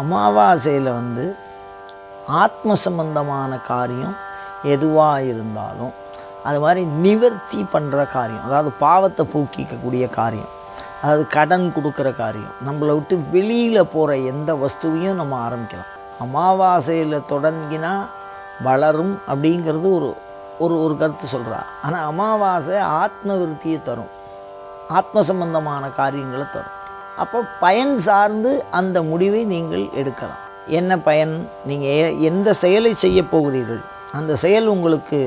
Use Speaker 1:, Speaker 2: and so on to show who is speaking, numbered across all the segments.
Speaker 1: அமாவாசையில் ஆத்ம சம்பந்தமான காரியம் எதுவாக இருந்தாலும் அது மாதிரி நிவர்த்தி பண்ணுற காரியம், அதாவது பாவத்தை போக்கிக்கக்கூடிய காரியம், அதாவது கடன் கொடுக்குற காரியம், நம்மளை விட்டு வெளியில் போகிற எந்த வஸ்துவையும் நம்ம ஆரம்பிக்கலாம். அமாவாசையில் தொடங்கினா வளரும் அப்படிங்கிறது ஒரு ஒரு ஒரு கருத்து சொல்கிறா. ஆனால் அமாவாசை ஆத்ம விருத்தியை தரும், ஆத்ம சம்பந்தமான காரியங்களை தரும். அப்போ பயன் சார்ந்து அந்த முடிவை நீங்கள் எடுக்கலாம். என்ன பயன்? நீங்கள் எந்த செயலை செய்ய போகிறீர்கள், அந்த செயல் உங்களுக்கு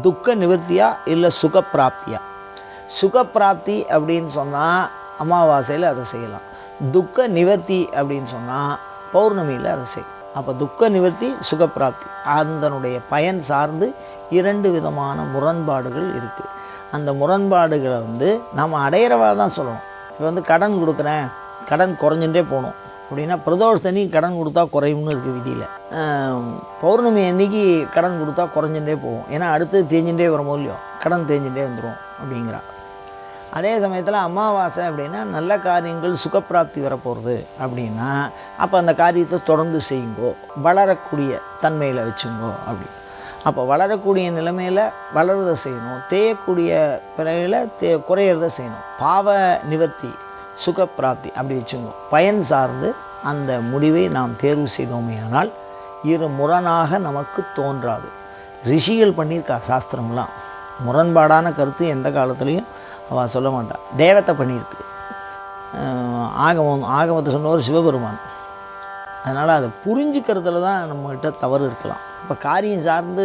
Speaker 1: துக்க நிவர்த்தியா இல்லை சுகப்பிராப்தியா? சுகப்பிராப்தி அப்படின்னு சொன்னால் அமாவாசையில் அதை செய்யலாம். துக்க நிவர்த்தி அப்படின்னு சொன்னால் பௌர்ணமியில் அதை செய்யலாம். அப்போ துக்க நிவர்த்தி, சுகப்பிராப்தி, அதனுடைய பயன் சார்ந்து 2 விதமான முரண்பாடுகள் இருக்குது. அந்த முரண்பாடுகளை நம்ம அடையிறவா தான் சொல்லணும். இப்போ கடன் கொடுக்குறேன், கடன் குறைஞ்சுட்டே போகணும் அப்படின்னா பிரதோஷ அன்னைக்கு கடன் கொடுத்தா குறையும்னு இருக்குது விதியில். பௌர்ணமி அன்னைக்கு கடன் கொடுத்தா குறைஞ்சுட்டே போகும், ஏன்னா அடுத்தது தேஞ்சுட்டே வரும் இல்லையோ, கடன் தேஞ்சுட்டே வந்துடும் அப்படிங்கிறா. அதே சமயத்தில் அமாவாசை அப்படின்னா நல்ல காரியங்கள் சுகப்பிராப்தி வரப்போகிறது அப்படின்னா அப்போ அந்த காரியத்தை தொடர்ந்து செய்யுங்கோ, வளரக்கூடிய தன்மையில் வச்சுங்கோ அப்படி. அப்போ வளரக்கூடிய நிலைமையில் வளர்றதை செய்யணும், தேயக்கூடிய பிறகு குறையிறத செய்யணும். பாவ நிவர்த்தி, சுகப்பிராப்தி அப்படி வச்சுங்கோ. பயன் சார்ந்து அந்த முடிவை நாம் தேர்வு செய்தோமேயானால் இரு முரணாக நமக்கு தோன்றாது. ரிஷிகள் பண்ணியிருக்கா சாஸ்திரம்லாம். முரண்பாடான கருத்து எந்த காலத்துலேயும் அவள் சொல்ல மாட்டாள். தேவத்தை பண்ணியிருக்கு. ஆகமத்தை சொன்னவர் சிவபெருமான். அதனால் அதை புரிஞ்சுக்கிறதுல தான் நம்மகிட்ட தவறு இருக்கலாம். இப்போ காரியம் சார்ந்து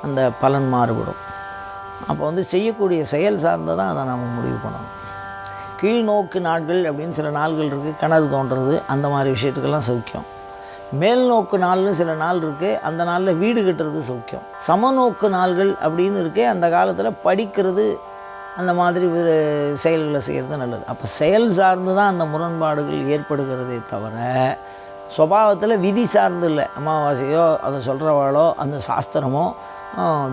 Speaker 1: அந்த பலன் மாறுபடும். அப்போ செய்யக்கூடிய செயல் சார்ந்து தான் அதை நம்ம முடிவு பண்ணணும். கீழ்நோக்கு நாட்கள் அப்படின்னு சில நாள்கள் இருக்குது, கிணறு தோன்றுறது அந்த மாதிரி விஷயத்துக்கெல்லாம் சௌக்கியம். மேல் நோக்கு நாள்னு சில நாள் இருக்குது, அந்த நாளில் வீடு கட்டுறது சௌக்கியம். சமநோக்கு நாள்கள் அப்படின்னு இருக்குது, அந்த காலத்தில் படிக்கிறது அந்த மாதிரி செயல்களை செய்கிறது நல்லது. அப்போ செயல் சார்ந்து தான் அந்த முரண்பாடுகள் ஏற்படுகிறதே தவிர சுபாவத்தில் விதி சார்ந்து இல்லை. அமாவாசையோ அதை சொல்கிறவாளோ அந்த சாஸ்திரமோ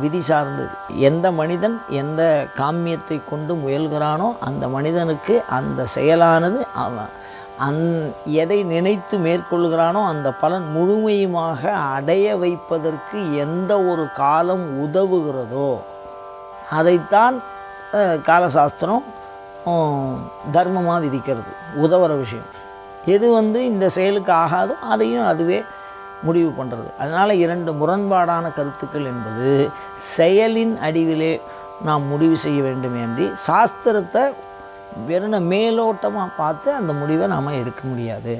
Speaker 1: விதி சார்ந்து. எந்த மனிதன் எந்த காமியத்தை கொண்டு முயல்கிறானோ அந்த மனிதனுக்கு அந்த செயலானது அவன் எதை நினைத்து மேற்கொள்கிறானோ அந்த பலன் முழுமையுமாக அடைய வைப்பதற்கு எந்த ஒரு காலம் உதவுகிறதோ அதைத்தான் காலசாஸ்திரம் தர்மமாக விதிக்கிறது. உதவுற விஷயம் எது இந்த செயலுக்கு ஆகாதோ அதையும் அதுவே முடிவு பண்ணுறது. அதனால் 2 முரண்பாடான கருத்துக்கள் என்பது செயலின் அடிவிலே நாம் முடிவு செய்ய வேண்டுமே அன்றி சாஸ்திரத்தை வெறும் மேலோட்டமாக பார்த்து அந்த முடிவை நாம் எடுக்க முடியாது.